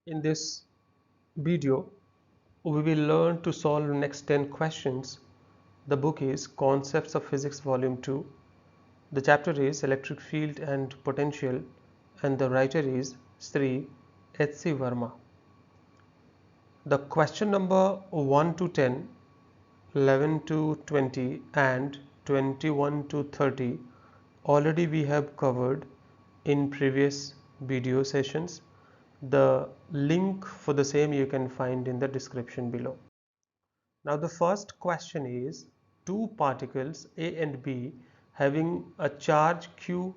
In this video, we will learn to solve next 10 questions. The book is Concepts of Physics Volume 2. The chapter is Electric Field and Potential, and the writer is Shree H C Verma. The question number 1 to 10, 11 to 20 and 21 to 30 already we have covered in previous video sessions. The link for the same you can find in the description below. Now the first question is, two particles A and B having a charge Q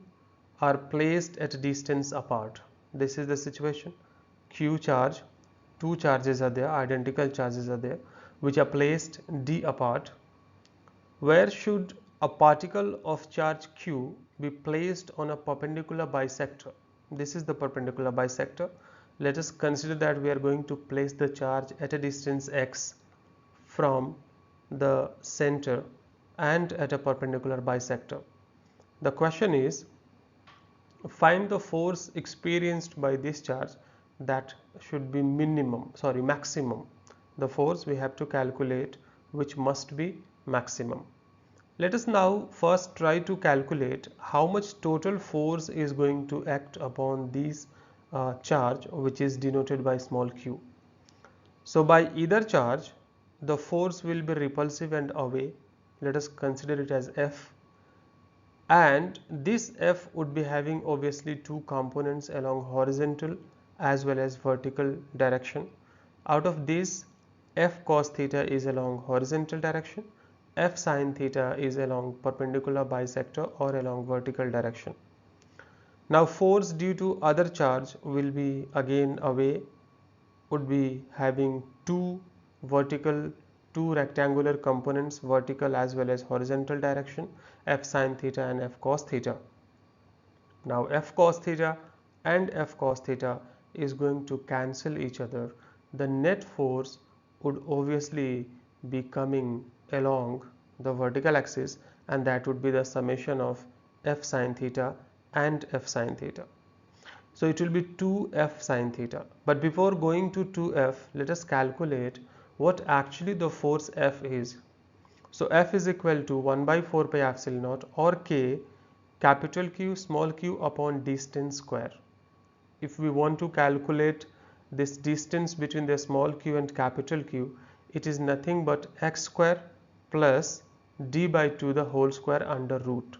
are placed at a distance apart. This is the situation. Q charge, two charges are there, identical charges are there, which are placed D apart. Where should a particle of charge Q be placed on a perpendicular bisector? This is the perpendicular bisector. Let us consider that we are going to place the charge at a distance x from the center and at a perpendicular bisector. The question is, find the force experienced by this charge that should be maximum. The force we have to calculate which must be maximum. Let us now first try to calculate how much total force is going to act upon this charge, which is denoted by small q. So by either charge, the force will be repulsive and away. Let us consider it as F, and this F would be having obviously two components along horizontal as well as vertical direction. Out of this, F cos theta is along horizontal direction, F sin theta is along perpendicular bisector or along vertical direction. Now force due to other charge will be again away, would be having two rectangular components, vertical as well as horizontal direction, F sin theta and F cos theta. Now F cos theta and F cos theta is going to cancel each other. The net force would obviously be coming along the vertical axis, and that would be the summation of F sin theta and F sin theta. So it will be 2F sin theta. But before going to 2F, let us calculate what actually the force F is. So F is equal to 1 by 4 pi epsilon naught or K capital Q small q upon distance square. If we want to calculate this distance between the small q and capital Q, it is nothing but x square plus d by 2 the whole square under root.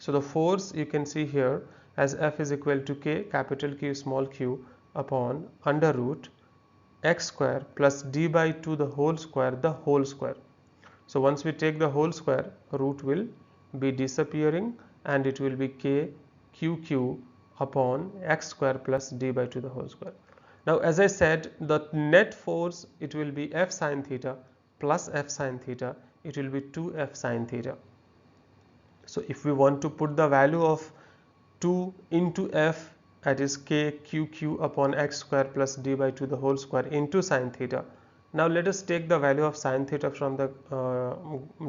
So the force you can see here as F is equal to K capital Q small q upon under root x square plus d by 2 the whole square. So once we take the whole square, root will be disappearing and it will be K QQ upon x square plus d by 2 the whole square. Now as I said, the net force, it will be F sin theta plus F sin theta, it will be 2F sin theta. So if we want to put the value of 2 into F, that is K QQ upon x square plus d by 2 the whole square into sin theta. Now let us take the value of sin theta from the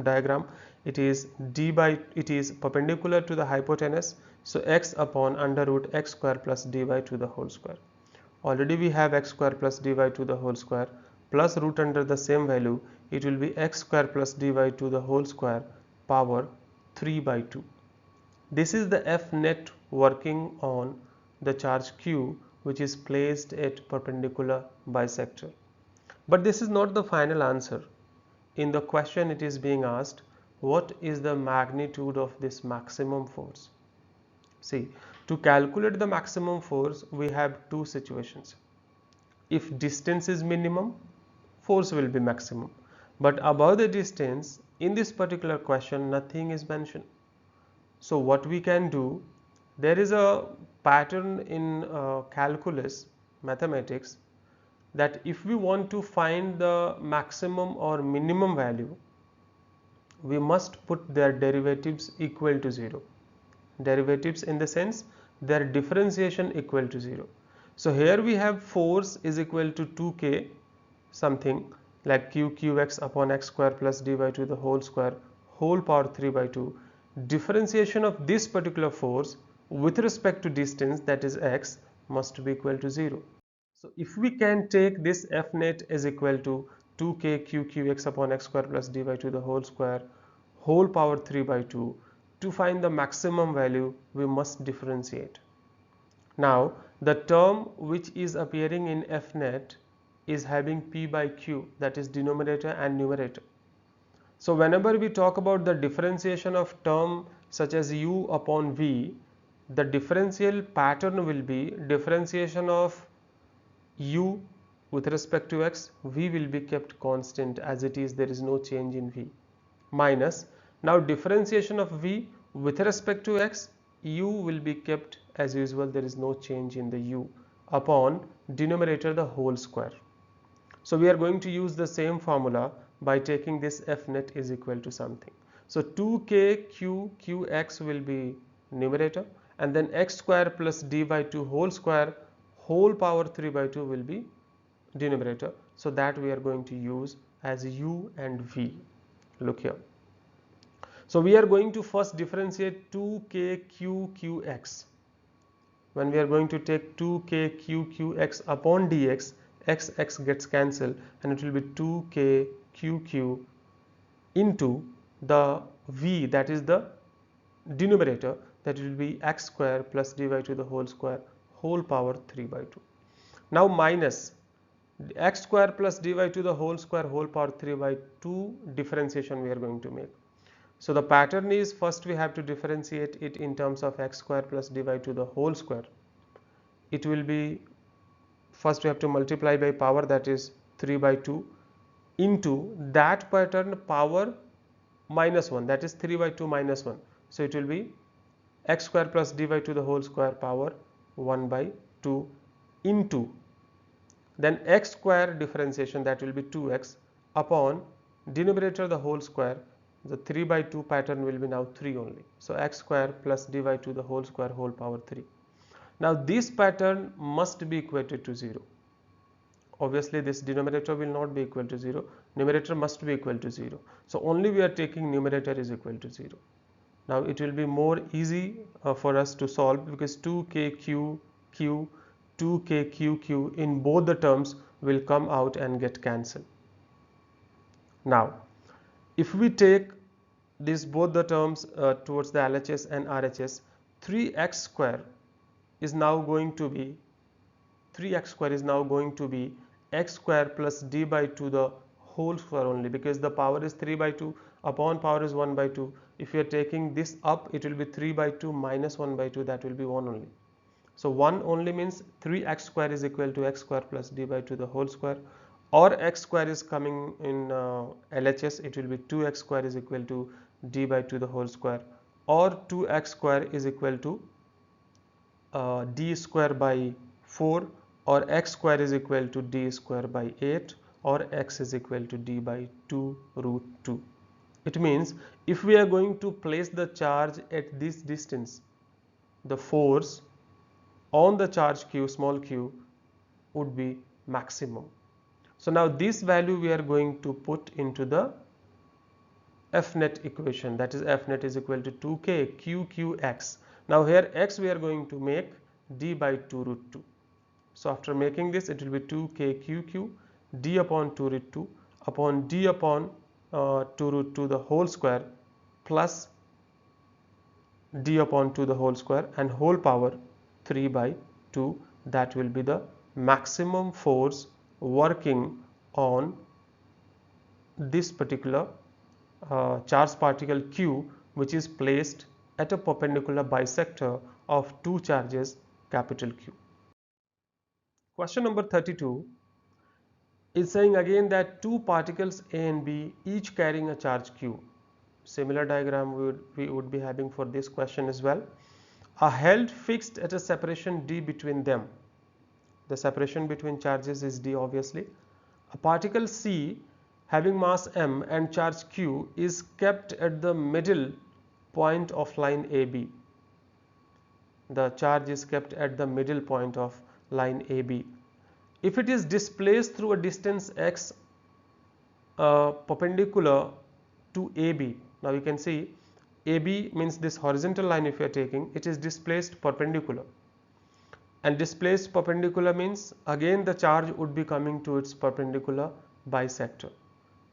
diagram. It is perpendicular to the hypotenuse, so x upon under root x square plus d by 2 the whole square. Already we have x square plus d by 2 the whole square plus root under the same value, it will be x square plus d by 2 the whole square power 3 by 2. This is the F net working on the charge Q, which is placed at perpendicular bisector. But this is not the final answer. In the question it is being asked, what is the magnitude of this maximum force? See, to calculate the maximum force, we have two situations. If distance is minimum, force will be maximum. But above the distance, in this particular question, nothing is mentioned. So what we can do, there is a pattern in calculus, mathematics, that if we want to find the maximum or minimum value, we must put their derivatives equal to 0. Derivatives in the sense their differentiation equal to 0. So here we have force is equal to 2k something like qx upon x square plus d by 2 the whole square whole power 3 by 2. Differentiation of this particular force with respect to distance, that is x, must be equal to 0. So if we can take this F net is equal to 2k QQX upon x square plus dy to the whole square whole power 3 by 2, to find the maximum value we must differentiate. Now the term which is appearing in F net is having p by q, that is denominator and numerator. So whenever we talk about the differentiation of term such as u upon v, the differential pattern will be differentiation of u with respect to x, v will be kept constant as it is, there is no change in v, minus, now differentiation of v with respect to x, u will be kept as usual, there is no change in the u, upon denominator the whole square. So we are going to use the same formula by taking this F net is equal to something. So 2k qx will be numerator, and then x square plus d by 2 whole square whole power 3 by 2 will be denominator. So that we are going to use as u and v. Look here. So we are going to first differentiate 2k qx. When we are going to take 2k qx upon dx, x gets cancelled and it will be 2k qq into the v, that is the denominator, that will be x square plus dy to the whole square whole power 3 by 2. Now minus x square plus dy to the whole square whole power 3 by 2 differentiation we are going to make. So the pattern is, first we have to differentiate it in terms of x square plus dy to the whole square. It will be, first we have to multiply by power, that is 3 by 2, into that pattern power minus 1, that is 3 by 2 minus 1. So it will be x square plus dy to the whole square power 1 by 2 into then x square differentiation, that will be 2x, upon denominator the whole square, the 3 by 2 pattern will be now 3 only. So x square plus dy to the whole square whole power 3. Now this pattern must be equated to 0. Obviously this denominator will not be equal to 0, numerator must be equal to 0. So only we are taking numerator is equal to 0. Now it will be more easy for us to solve, because 2kq 2kqq in both the terms will come out and get cancelled. Now if we take these both the terms towards the LHS and RHS, 3x square is now going to be 3x square is now going to be x square plus d by 2 the whole square only, because the power is 3 by 2 upon power is 1 by 2. If you are taking this up, it will be 3 by 2 minus 1 by 2, that will be 1 only. So 1 only means 3x square is equal to x square plus d by 2 the whole square, or x square is coming in LHS, it will be 2x square is equal to d by 2 the whole square, or 2x square is equal to d square by 4, or x square is equal to d square by 8, or x is equal to d by 2 root 2. It means if we are going to place the charge at this distance, the force on the charge q, small q, would be maximum. So now this value we are going to put into the F net equation, that is F net is equal to 2k qqx. Now here x we are going to make d by 2 root 2. So after making this, it will be 2k qq d upon 2 root 2 upon d upon 2 root 2 the whole square plus d upon 2 the whole square and whole power 3 by 2. That will be the maximum force working on this particular charged particle q, which is placed at a perpendicular bisector of two charges capital Q. Question number 32 is saying again that two particles A and B each carrying a charge Q. Similar diagram we would be having for this question as well, are held fixed at a separation d between them. The separation between charges is d obviously. A particle C having mass m and charge q is kept at the middle point of line AB. The charge is kept at the middle point of line AB. If it is displaced through a distance x perpendicular to AB, now you can see AB means this horizontal line, if you are taking, it is displaced perpendicular. And displaced perpendicular means again the charge would be coming to its perpendicular bisector.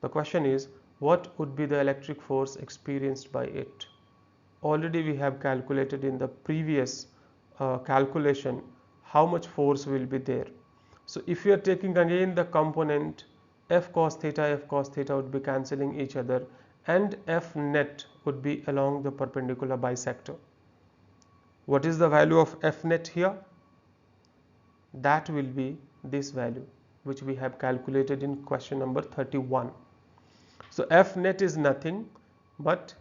The question is, what would be the electric force experienced by it? Already we have calculated in the previous calculation how much force will be there. So if you are taking again the component F cos theta would be cancelling each other, and F net would be along the perpendicular bisector. What is the value of F net here? That will be this value which we have calculated in question number 31. So F net is nothing but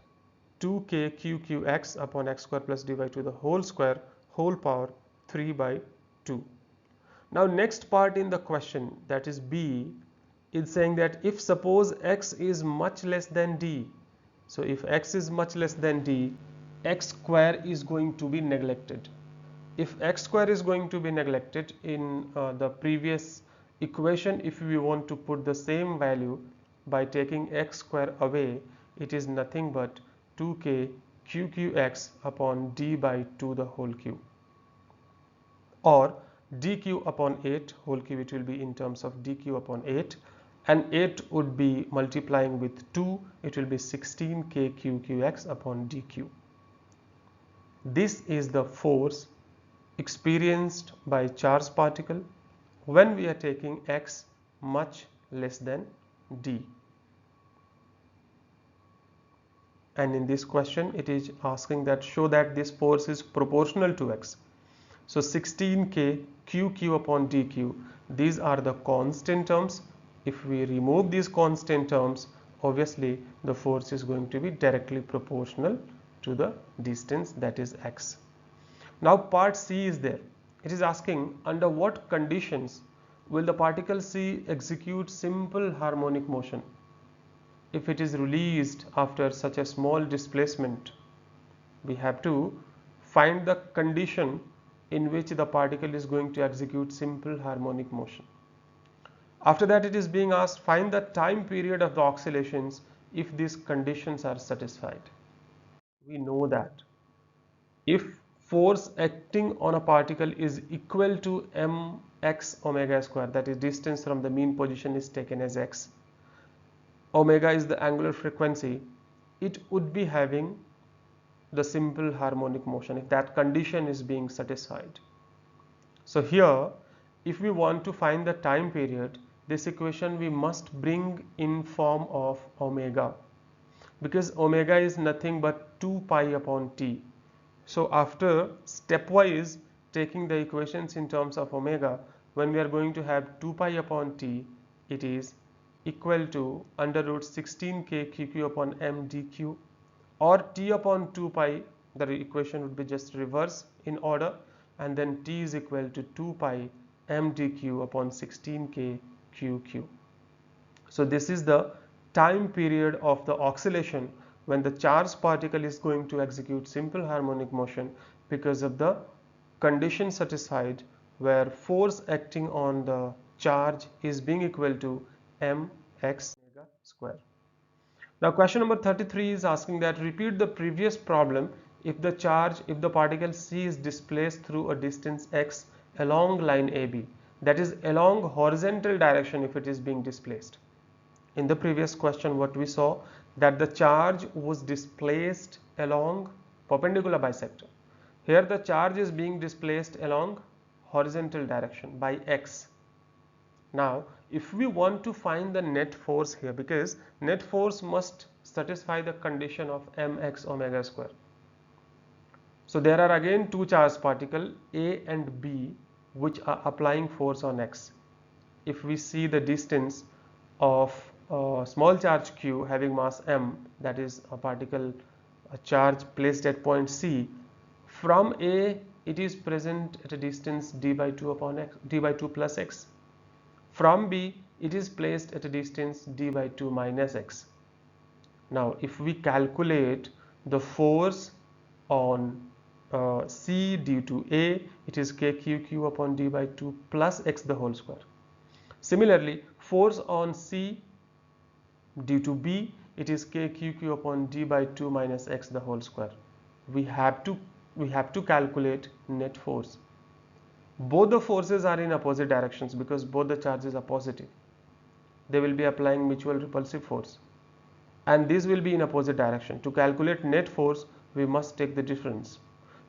2k qqx upon x square plus dy to the whole square whole power 3 by 2. Now next part in the question, that is B, is saying that if suppose x is much less than d, so if x is much less than d, x square is going to be neglected. If x square is going to be neglected in the previous equation, if we want to put the same value by taking x square away, it is nothing but 2k qqx upon d by 2 the whole cube, or dq upon 8 whole cube. It will be in terms of dq upon 8, and 8 would be multiplying with 2, it will be 16k qqx upon dq. This is the force experienced by charged particle when we are taking x much less than d. And in this question it is asking that show that this force is proportional to x. So 16k qq upon dq, these are the constant terms. If we remove these constant terms, obviously the force is going to be directly proportional to the distance, that is x. Now part C is there. It is asking under what conditions will the particle C execute simple harmonic motion if it is released after such a small displacement. We have to find the condition in which the particle is going to execute simple harmonic motion. After that it is being asked find the time period of the oscillations if these conditions are satisfied. We know that if force acting on a particle is equal to mx omega square, that is distance from the mean position is taken as x, omega is the angular frequency, it would be having the simple harmonic motion if that condition is being satisfied. So here if we want to find the time period, this equation we must bring in form of omega, because omega is nothing but 2 pi upon t. So after stepwise taking the equations in terms of omega, when we are going to have 2 pi upon t, it is equal to under root 16k qq upon m dq, or t upon 2 pi, the equation would be just reverse in order, and then t is equal to 2 pi m dq upon 16k qq. So this is the time period of the oscillation when the charged particle is going to execute simple harmonic motion because of the condition satisfied where force acting on the charge is being equal to mx omega square. Now question number 33 is asking that repeat the previous problem if the particle C is displaced through a distance x along line AB, that is along horizontal direction if it is being displaced. In the previous question what we saw that the charge was displaced along perpendicular bisector. Here the charge is being displaced along horizontal direction by x. Now if we want to find the net force here, because net force must satisfy the condition of mx omega square. So there are again two charged particles A and B which are applying force on x. If we see the distance of a small charge q having mass m, that is a particle, a charge placed at point C, from A it is present at a distance d by 2 upon x, d by 2 plus x. From B it is placed at a distance d by 2 minus x. Now if we calculate the force on C due to A, it is kqq upon d by 2 plus x the whole square. Similarly, force on C due to B, it is kqq upon d by 2 minus x the whole square. We have to calculate net force. Both the forces are in opposite directions because both the charges are positive. They will be applying mutual repulsive force, and this will be in opposite direction. To calculate net force, we must take the difference.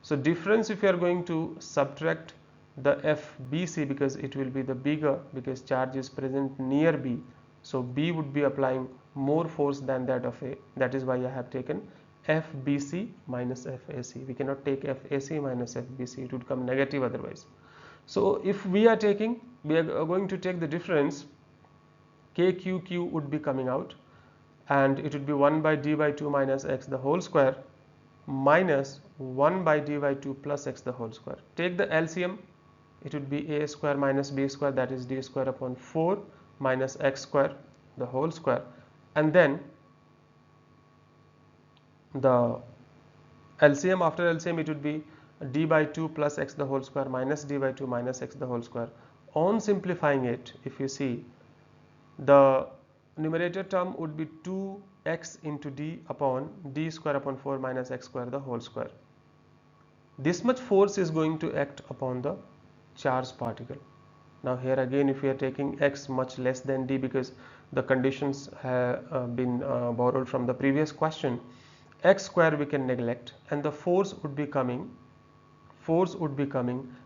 So difference, if you are going to subtract the FBC, because it will be the bigger, because charge is present near B, so B would be applying more force than that of A. That is why I have taken FBC minus FAC. We cannot take FAC minus FBC, it would come negative otherwise. So if we are going to take the difference, KQQ would be coming out, and it would be 1 by d by 2 minus x the whole square minus 1 by d by 2 plus x the whole square. Take the LCM, it would be a square minus b square, that is d square upon 4 minus x square the whole square, and then the LCM, after LCM it would be d by 2 plus x the whole square minus d by 2 minus x the whole square. On simplifying it, if you see, the numerator term would be 2x into d upon d square upon 4 minus x square the whole square. This much force is going to act upon the charged particle. Now here again, if we are taking x much less than d, because the conditions have been borrowed from the previous question, x square we can neglect, and the force would be coming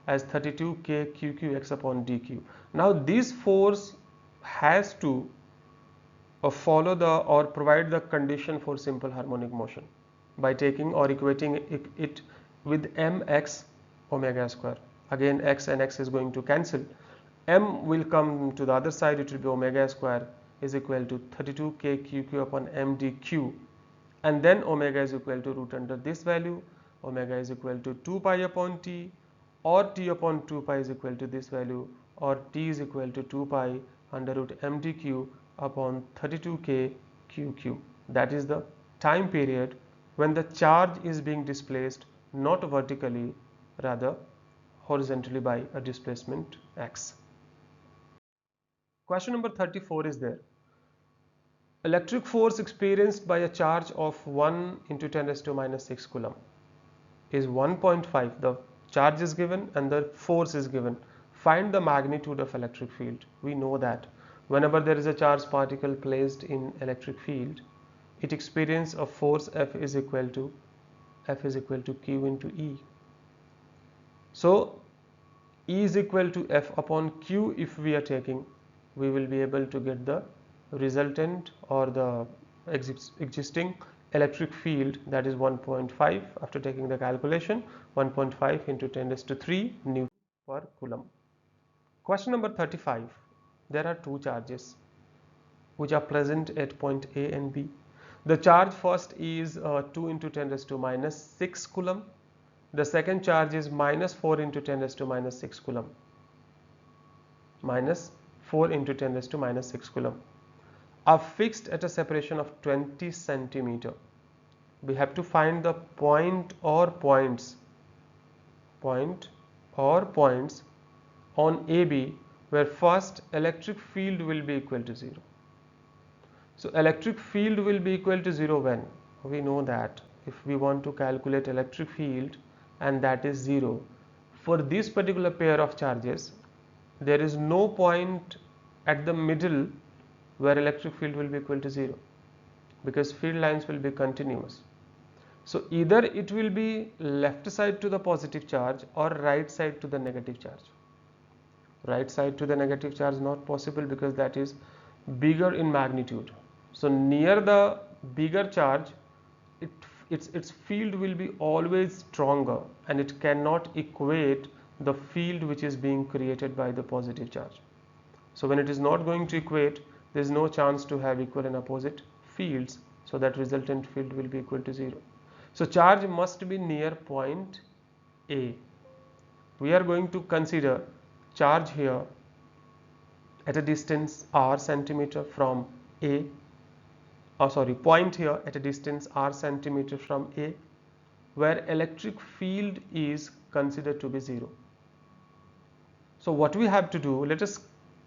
as 32 k qqx upon dq. Now this force has to follow the or provide the condition for simple harmonic motion by taking or equating it with mx omega square. Again, x and x is going to cancel. M will come to the other side, it will be omega square is equal to 32 k q upon m dq, and then omega is equal to root under this value, omega is equal to 2 pi upon t, or t upon 2 pi is equal to this value, or t is equal to 2 pi under root m dq upon 32 k q. That is the time period when the charge is being displaced not vertically, rather horizontally by a displacement x. Question number 34 is there. Electric force experienced by a charge of 1 into 10 raised to minus 6 coulomb is 1.5. The charge is given and the force is given. Find the magnitude of electric field. We know that whenever there is a charged particle placed in electric field, it experiences a force F is equal to Q into E. So E is equal to F upon Q. If we are taking, we will be able to get the resultant or the existing electric field, that is 1.5. After taking the calculation, 1.5 into 10 raised to 3 Newton per coulomb. Question number 35. There are two charges which are present at point A and B. The charge first is 2 into 10 raised to minus 6 coulomb. The second charge is minus 4 into 10 raised to minus 6 coulomb. Minus 4 into 10 raised to minus 6 coulomb are fixed at a separation of 20 centimeter. We have to find the point or points on AB where first electric field will be equal to 0. So electric field will be equal to 0 when? We know that if we want to calculate electric field and that is 0, for this particular pair of charges, there is no point at the middle where electric field will be equal to 0, because field lines will be continuous. So either it will be left side to the positive charge or right side to the negative charge. Right side to the negative charge not possible because that is bigger in magnitude. So near the bigger charge, its field will be always stronger and it cannot equate the field which is being created by the positive charge. So when it is not going to equate, there is no chance to have equal and opposite fields, so that resultant field will be equal to 0. So charge must be near point A. We are going to consider charge here at a distance r centimeter from A, point here at a distance r centimeter from A, where electric field is considered to be 0. So what we have to do, let us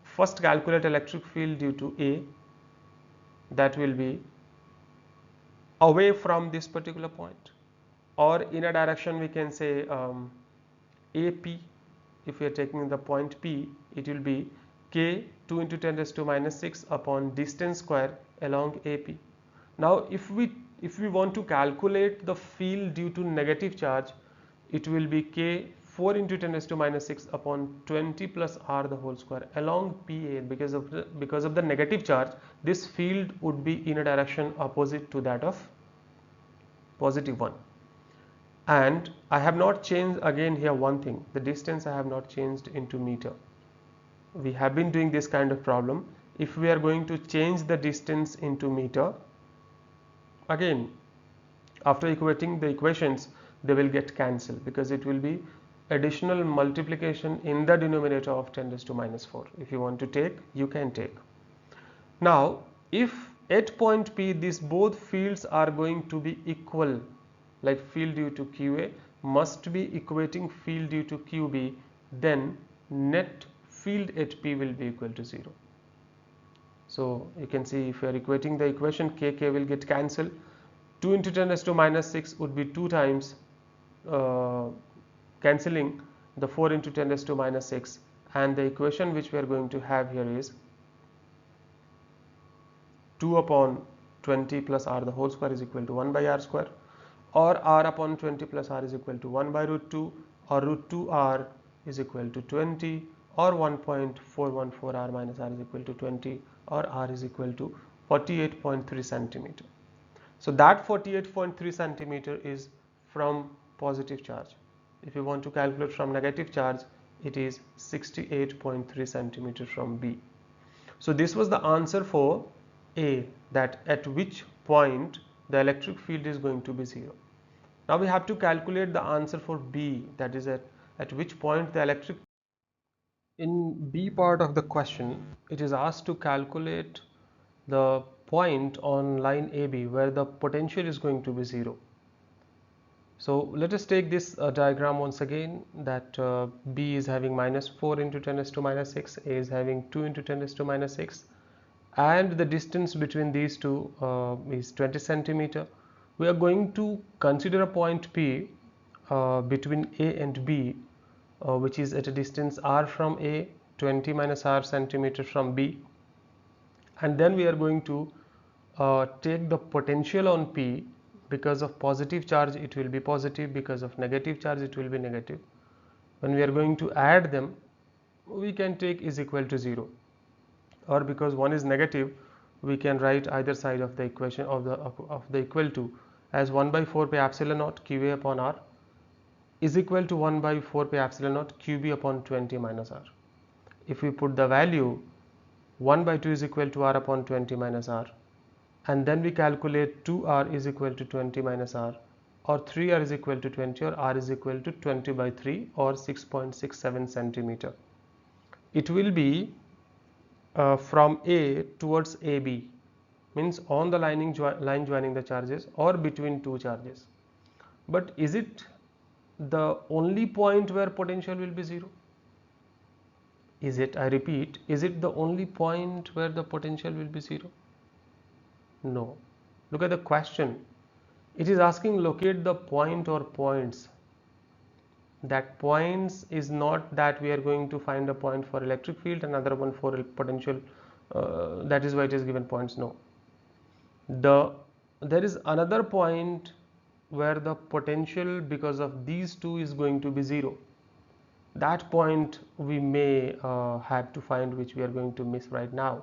first calculate electric field due to A, that will be away from this particular point, or in a direction we can say AP. if we are taking the point P, it will be k 2 into 10 raised to minus 6 upon distance square along AP. Now if we want to calculate the field due to negative charge, it will be k 4 into 10 raised to minus 6 upon 20 plus r the whole square along PA. Because of the negative charge, this field would be in a direction opposite to that of positive one. And I have not changed again here one thing, the distance I have not changed into meter. We have been doing this kind of problem. If we are going to change the distance into meter, again after equating the equations, they will get cancelled because it will be additional multiplication in the denominator of 10 raised to minus 4. If you want to take, you can take. Now if at point P these both fields are going to be equal, like field due to QA must be equating field due to QB, then net field at P will be equal to 0. So you can see if you are equating the equation, k will get cancelled. 2 into 10 raised to minus 6 would be 2 times cancelling the 4 into 10 raised to minus 6, and the equation which we are going to have here is 2 upon 20 plus r the whole square is equal to 1 by r square, or r upon 20 plus r is equal to 1 by root 2, or root 2 r is equal to 20, or 1.414 r minus r is equal to 20, or r is equal to 48.3 centimeter. So that 48.3 centimeter is from positive charge. If you want to calculate from negative charge, it is 68.3 centimeter from B. So this was the answer for A, that at which point the electric field is going to be 0. Now we have to calculate the answer for B, that is at which point the electric. In B part of the question, it is asked to calculate the point on line AB where the potential is going to be 0. So let us take this diagram once again, that B is having minus 4 into 10 raised to minus 6, A is having 2 into 10 raised to minus 6, and the distance between these two is 20 centimeter. We are going to consider a point P between A and B, which is at a distance r from A, 20 minus r centimeter from B, and then we are going to take the potential on P. Because of positive charge it will be positive, because of negative charge it will be negative. When we are going to add them, we can take is equal to 0, or because one is negative, we can write either side of the equation of the equal to as 1 by 4 pi epsilon naught QA upon r is equal to 1 by 4 pi epsilon naught QB upon 20 minus r. If we put the value 1 by 2 is equal to r upon 20 minus r, and then we calculate 2r is equal to 20 minus r, or 3r is equal to 20, or r is equal to 20 by 3 or 6.67 centimeter. It will be from A towards AB, means on the line joining the charges or between two charges. But is it the only point where potential will be 0? Is it, I repeat, is it the only point where the potential will be 0? No. Look at the question. It is asking locate the point or points. That points is not that we are going to find a point for electric field, another one for potential. That is why it is given points. No. There is another point where the potential because of these two is going to be 0. That point we may have to find, which we are going to miss right now.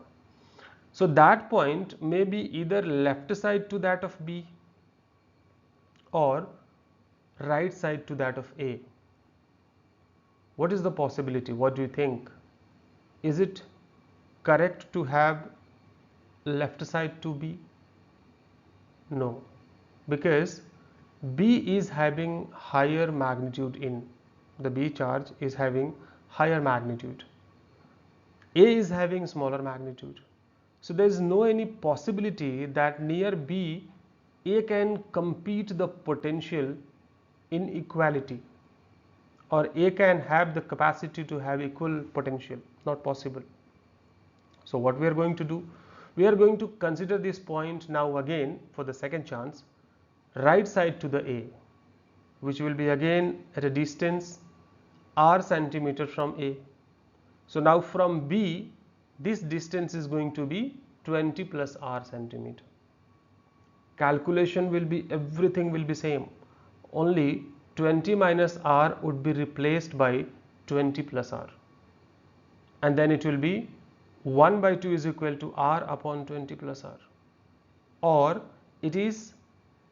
So that point may be either left side to that of B or right side to that of A. What is the possibility? What do you think? Is it correct to have left side to B? No, because B is having higher magnitude in the B charge is having higher magnitude. A is having smaller magnitude. So there is no any possibility that near B, A can compete the potential in equality, or A can have the capacity to have equal potential. Not possible. So what we are going to do? We are going to consider this point now again for the second chance, right side to the A, which will be again at a distance r centimeter from A. So now from B, this distance is going to be 20 plus r centimeter. Calculation will be, everything will be same, only 20 minus r would be replaced by 20 plus r, and then it will be 1 by 2 is equal to r upon 20 plus r, or it is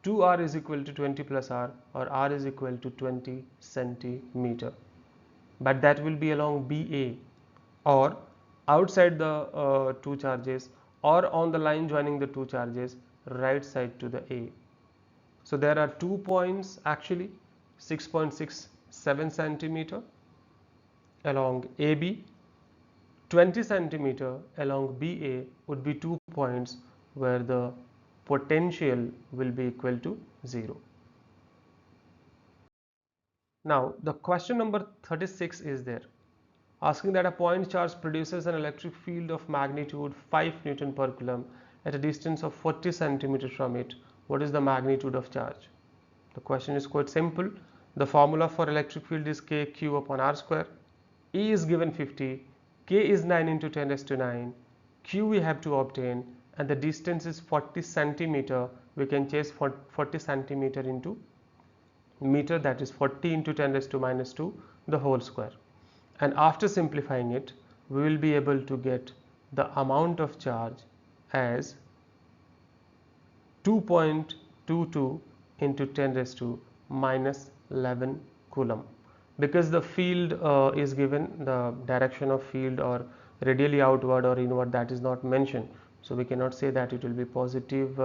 2r is equal to 20 plus r, or r is equal to 20 centimeter, but that will be along BA or outside the two charges, or on the line joining the two charges right side to the A. So there are 2 points actually, 6.67 centimeter along AB, 20 centimeter along BA would be 2 points where the potential will be equal to 0. Now the question number 36 is there, asking that a point charge produces an electric field of magnitude 5 Newton per coulomb at a distance of 40 centimeters from it. What is the magnitude of charge? The question is quite simple. The formula for electric field is kq upon r square. E is given 50, k is 9 into 10 raised to 9, q we have to obtain, and the distance is 40 centimeter. We can change 40 centimeter into meter, that is 40 into 10 raised to minus 2 the whole square. And after simplifying it, we will be able to get the amount of charge as 2.22 into 10 raised to minus 11 coulomb. Because the field is given, the direction of field or radially outward or inward, that is not mentioned. So we cannot say that it will be positive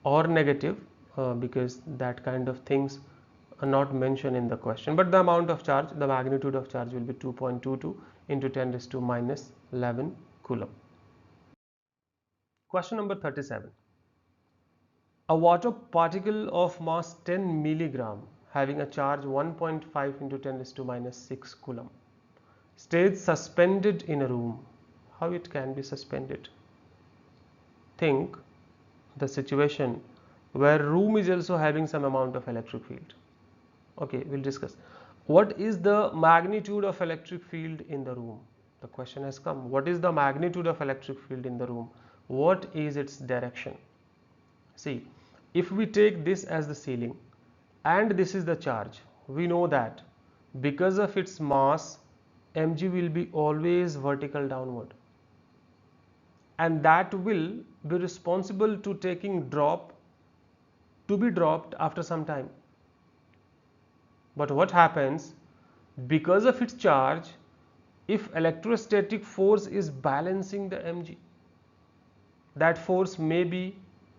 or negative because that kind of things are not mentioned in the question. But the amount of charge, the magnitude of charge will be 2.22 into 10 raised to minus 11 coulomb. Question number 37. A water particle of mass 10 milligram having a charge 1.5 into 10 raised to minus 6 coulomb stays suspended in a room. How it can be suspended? Think the situation where room is also having some amount of electric field. Okay, we'll discuss. What is the magnitude of electric field in the room? The question has come. What is the magnitude of electric field in the room? What is its direction? See, if we take this as the ceiling and this is the charge, we know that because of its mass, mg will be always vertical downward, and that will be responsible to taking to be dropped after some time. But what happens, because of its charge, if electrostatic force is balancing the mg, that force may be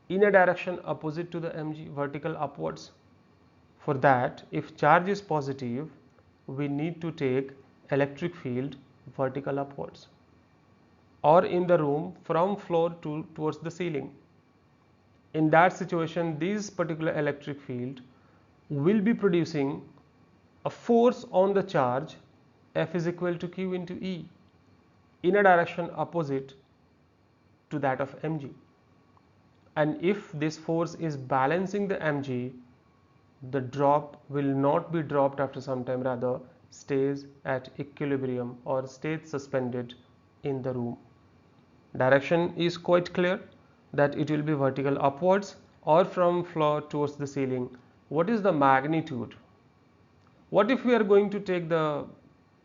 in a direction opposite to the mg, vertical upwards. For that, if charge is positive, we need to take electric field vertical upwards, or in the room from floor towards the ceiling. In that situation, this particular electric field will be producing a force on the charge F is equal to Q into E in a direction opposite to that of mg. And if this force is balancing the mg, the drop will not be dropped after some time, rather stays at equilibrium or stays suspended in the room. Direction is quite clear, that it will be vertical upwards or from floor towards the ceiling. What is the magnitude? What if we are going to take the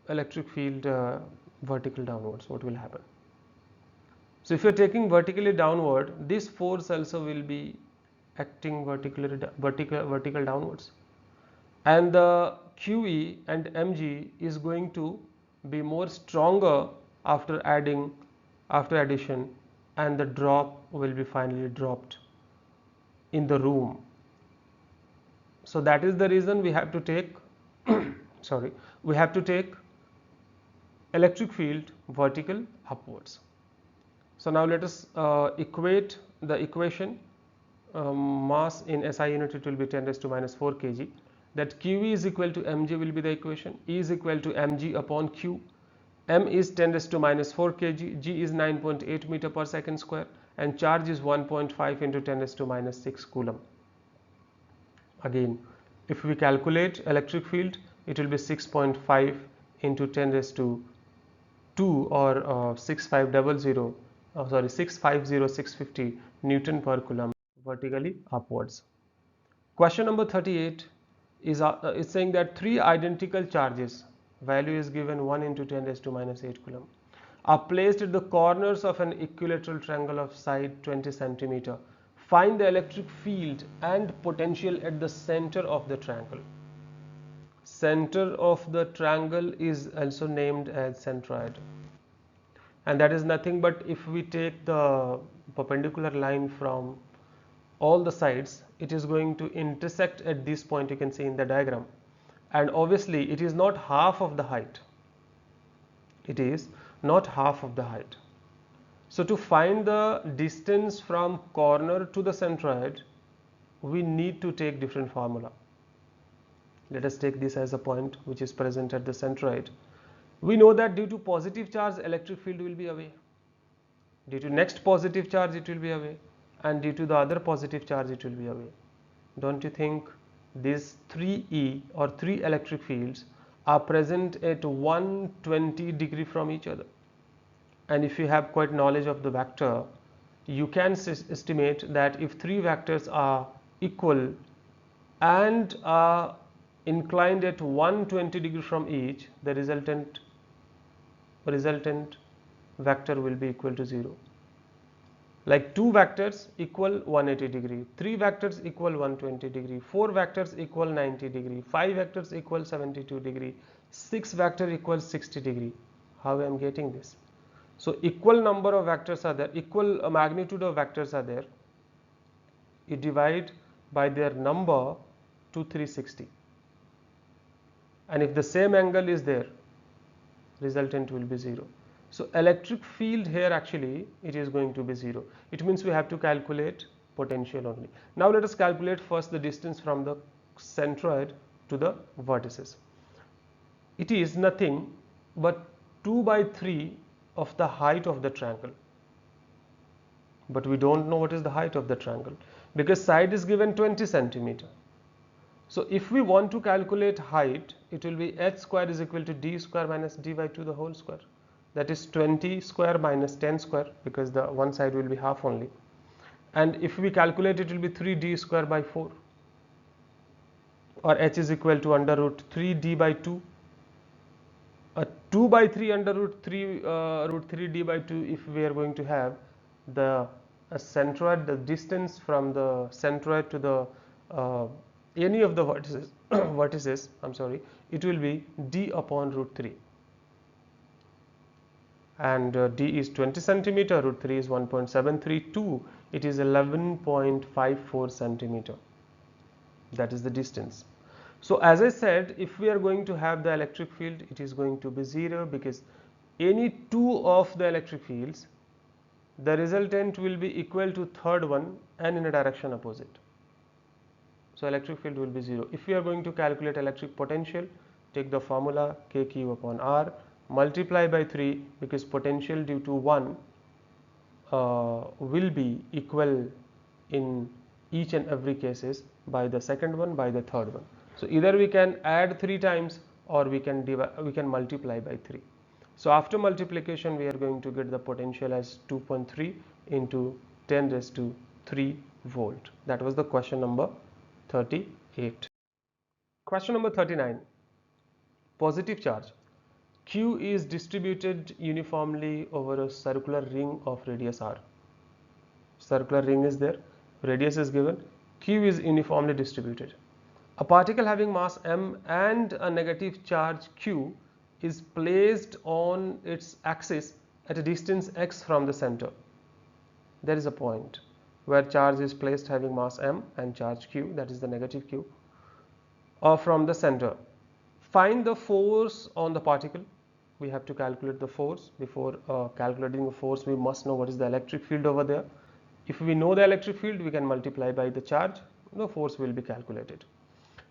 electric field vertical downwards? What will happen? So if you are taking vertically downward, this force also will be acting vertical downwards, and the QE and mg is going to be more stronger after addition, and the drop will be finally dropped in the room. So that is the reason we have to take we have to take electric field vertical upwards. So now let us equate the equation. Mass in SI unit, it will be 10 raised to minus 4 kg. That QE is equal to mg will be the equation. E is equal to mg upon q. M is 10 raised to minus 4 kg. G is 9.8 meter per second square, and charge is 1.5 into 10 raised to minus 6 coulomb. Again, if we calculate electric field, it will be 6.5 into 10 raised to 2 or 650 Newton per Coulomb vertically upwards. Question number 38 is saying that three identical charges, value is given 1 into 10 raised to minus 8 Coulomb, are placed at the corners of an equilateral triangle of side 20 centimeter. Find the electric field and potential at the center of the triangle. Center of the triangle is also named as centroid, and that is nothing but if we take the perpendicular line from all the sides, it is going to intersect at this point, you can see in the diagram, and obviously it is not half of the height. It is not half of the height. So to find the distance from corner to the centroid, we need to take different formula. Let us take this as a point which is present at the centroid. We know that due to positive charge, electric field will be away. Due to next positive charge, it will be away, and due to the other positive charge, it will be away. Don't you think these 3E or 3 electric fields are present at 120 degree from each other? And if you have quite knowledge of the vector, you can estimate that if 3 vectors are equal and are inclined at 120 degree from each, the resultant vector will be equal to 0. Like 2 vectors equal 180 degree, 3 vectors equal 120 degree, 4 vectors equal 90 degree, 5 vectors equal 72 degree, 6 vector equals 60 degree. How I am getting this? So equal number of vectors are there, equal magnitude of vectors are there. You divide by their number to 360, and if the same angle is there, resultant will be 0. So electric field here actually it is going to be 0. It means we have to calculate potential only. Now let us calculate first the distance from the centroid to the vertices. It is nothing but 2 by 3 of the height of the triangle. But we don't know what is the height of the triangle because side is given 20 centimeter. So if we want to calculate height, it will be h square is equal to d square minus d by 2 the whole square. That is 20 square minus 10 square, because the one side will be half only. And if we calculate, it will be 3d square by 4, or h is equal to under root 3d by 2. 2 by 3 under root 3d by 2, if we are going to have the centroid, the distance from the centroid to the any of the vertices, it will be d upon root 3. And d is 20 centimeter, root 3 is 1.732, it is 11.54 centimeter. That is the distance. So as I said, if we are going to have the electric field, it is going to be 0, because any two of the electric fields, the resultant will be equal to third one and in a direction opposite. So electric field will be 0. If we are going to calculate electric potential, take the formula kq upon r, multiply by 3, because potential due to 1 will be equal in each and every cases by the second one, by the third one. So either we can add 3 times or we can multiply by 3. So after multiplication, we are going to get the potential as 2.3 into 10 raised to 3 volt. That was the question number 38. Question number 39. Positive charge Q is distributed uniformly over a circular ring of radius r. Circular ring is there, radius is given, Q is uniformly distributed. A particle having mass m and a negative charge q is placed on its axis at a distance x from the center. There is a point where charge is placed having mass m and charge q, that is the negative q, or from the center. Find the force on the particle. We have to calculate the force. Before calculating the force, we must know what is the electric field over there. If we know the electric field, we can multiply by the charge, the force will be calculated.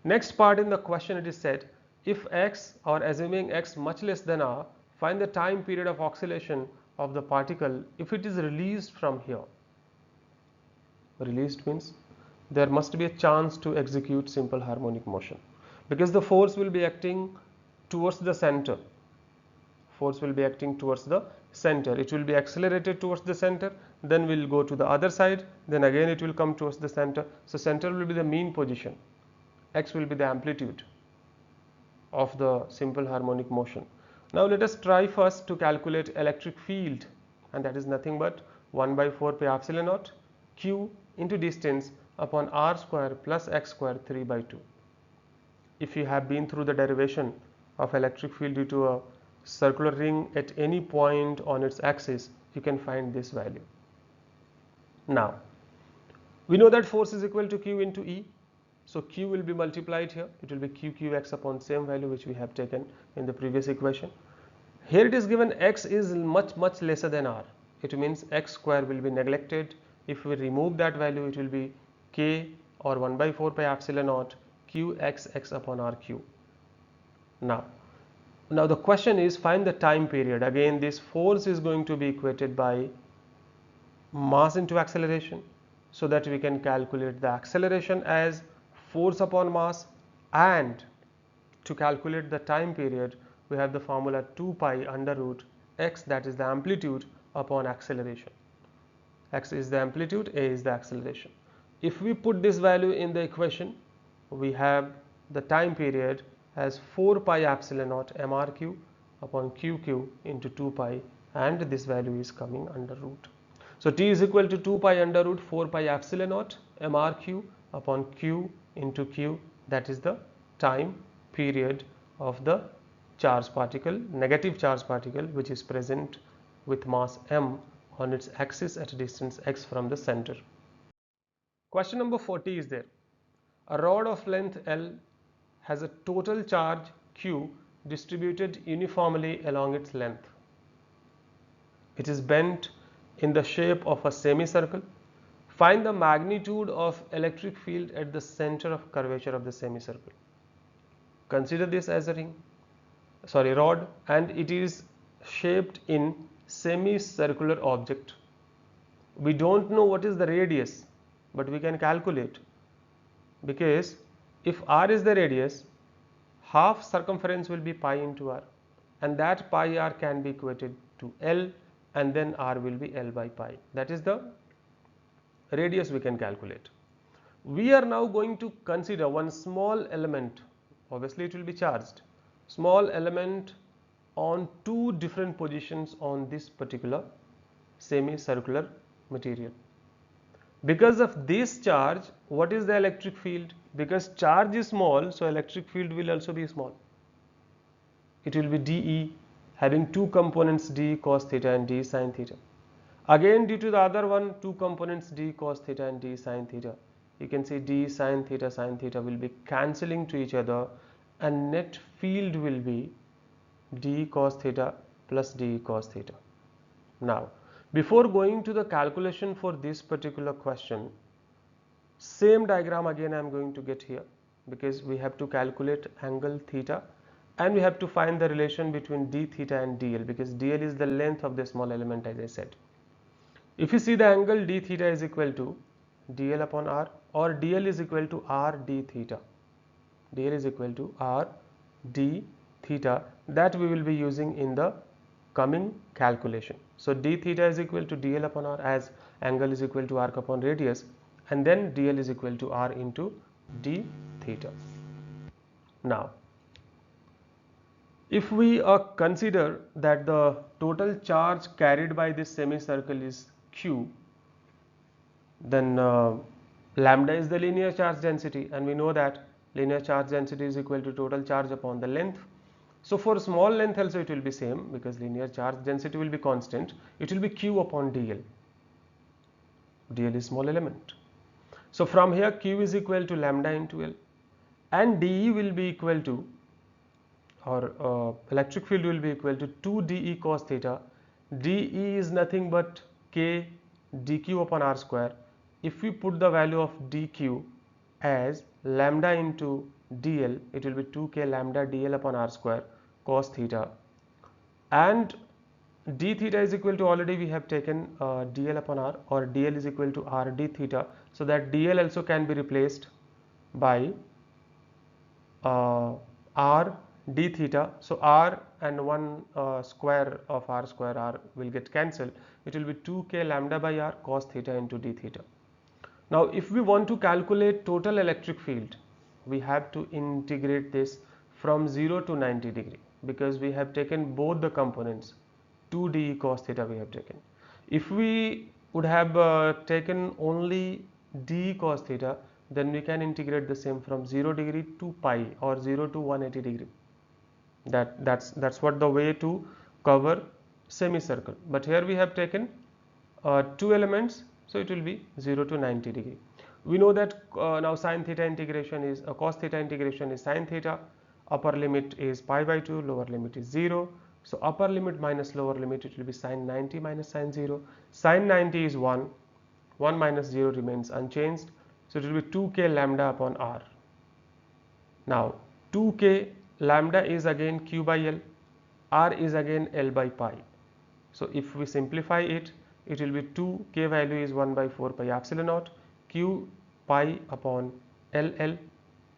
Next part in the question, it is said, if x, or assuming x much less than r, find the time period of oscillation of the particle if it is released from here. Released means there must be a chance to execute simple harmonic motion. because the force will be acting towards the center. Force will be acting towards the center. It will be accelerated towards the center, then will go to the other side, then again it will come towards the center. So center will be the mean position, x will be the amplitude of the simple harmonic motion. Now let us try first to calculate electric field, and that is nothing but 1 by 4 pi epsilon naught q into distance upon r square plus x square 3 by 2. If you have been through the derivation of electric field due to a circular ring at any point on its axis, you can find this value. Now we know that force is equal to Q into E, so Q will be multiplied here. It will be QQX upon same value which we have taken in the previous equation. Here it is given X is much lesser than R. It means X square will be neglected. If we remove that value, it will be K or 1 by 4 pi epsilon naught QXX upon RQ. Now the question is, find the time period. Again, this force is going to be equated by mass into acceleration, so that we can calculate the acceleration as force upon mass, and to calculate the time period we have the formula 2 pi under root x, that is the amplitude, upon acceleration. X is the amplitude, a is the acceleration. If we put this value in the equation, we have the time period as 4 pi epsilon naught mrq upon qq into 2 pi, and this value is coming under root. So T is equal to 2 pi under root 4 pi epsilon naught mrq upon q into q, that is the time period of the charged particle, negative charged particle, which is present with mass m on its axis at a distance x from the center. Question number 40 is there. A rod of length L has a total charge Q distributed uniformly along its length. It is bent in the shape of a semicircle. Find the magnitude of electric field at the center of curvature of the semicircle. Consider this as a rod, and it is shaped in semicircular object. We don't know what is the radius, but we can calculate, because if r is the radius, half circumference will be pi into r, and that pi r can be equated to L, and then r will be L by pi. That is the radius we can calculate. We are now going to consider one small element. Obviously it will be charged, small element on two different positions on this particular semicircular material. Because of this charge, what is the electric field? Because charge is small, so electric field will also be small. It will be dE, having two components d cos theta and d sin theta. Again, due to the other one, two components d cos theta and d sin theta. You can see d sin theta will be cancelling to each other, and net field will be d cos theta plus d cos theta. Now, before going to the calculation for this particular question, same diagram again I am going to get here, because we have to calculate angle theta, and we have to find the relation between d theta and dl, because dl is the length of the small element, as I said. If you see the angle d theta is equal to dl upon r, or dl is equal to r d theta. dl is equal to r d theta, that we will be using in the coming calculation. So d theta is equal to dl upon r, as angle is equal to arc upon radius, and then dl is equal to r into d theta. Now, if we consider that the total charge carried by this semicircle is q, then lambda is the linear charge density, and we know that linear charge density is equal to total charge upon the length. So for small length also it will be same, because linear charge density will be constant. It will be q upon dl. dl is small element. So from here q is equal to lambda into L, and dE will be equal to, or electric field will be equal to 2 dE cos theta. dE is nothing but k dq upon r square. If we put the value of dq as lambda into dl, it will be 2k lambda dl upon r square cos theta, and d theta is equal to, already we have taken dl upon r, or dl is equal to r d theta, so that dl also can be replaced by r d theta. So r and 1 square of r square r will get cancelled. It will be 2k lambda by r cos theta into d theta. Now if we want to calculate total electric field, we have to integrate this from 0 to 90 degree, because we have taken both the components, 2d cos theta we have taken. If we would have taken only d cos theta, then we can integrate the same from 0 degree to pi or 0 to 180 degree. That's what the way to cover semicircle. But here we have taken two elements, so it will be 0 to 90 degree. We know that now sin theta integration is cos theta integration is sin theta. Upper limit is pi by 2, lower limit is 0. So upper limit minus lower limit, it will be sin 90 minus sin 0. Sin 90 is 1, 1 minus 0 remains unchanged. So it will be 2k lambda upon r. Now 2k lambda is again q by L, r is again L by pi. So if we simplify it, it will be 2, k value is 1 by 4 pi epsilon naught, q pi upon LL.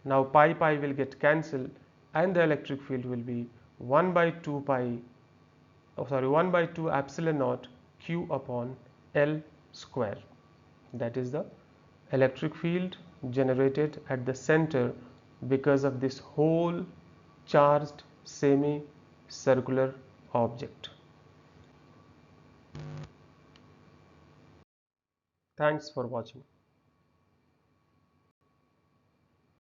Now pi will get cancelled and the electric field will be 1 by 2 pi, 1 by 2 epsilon naught q upon L square. That is the electric field generated at the center because of this whole charged semi-circular object. Thanks for watching.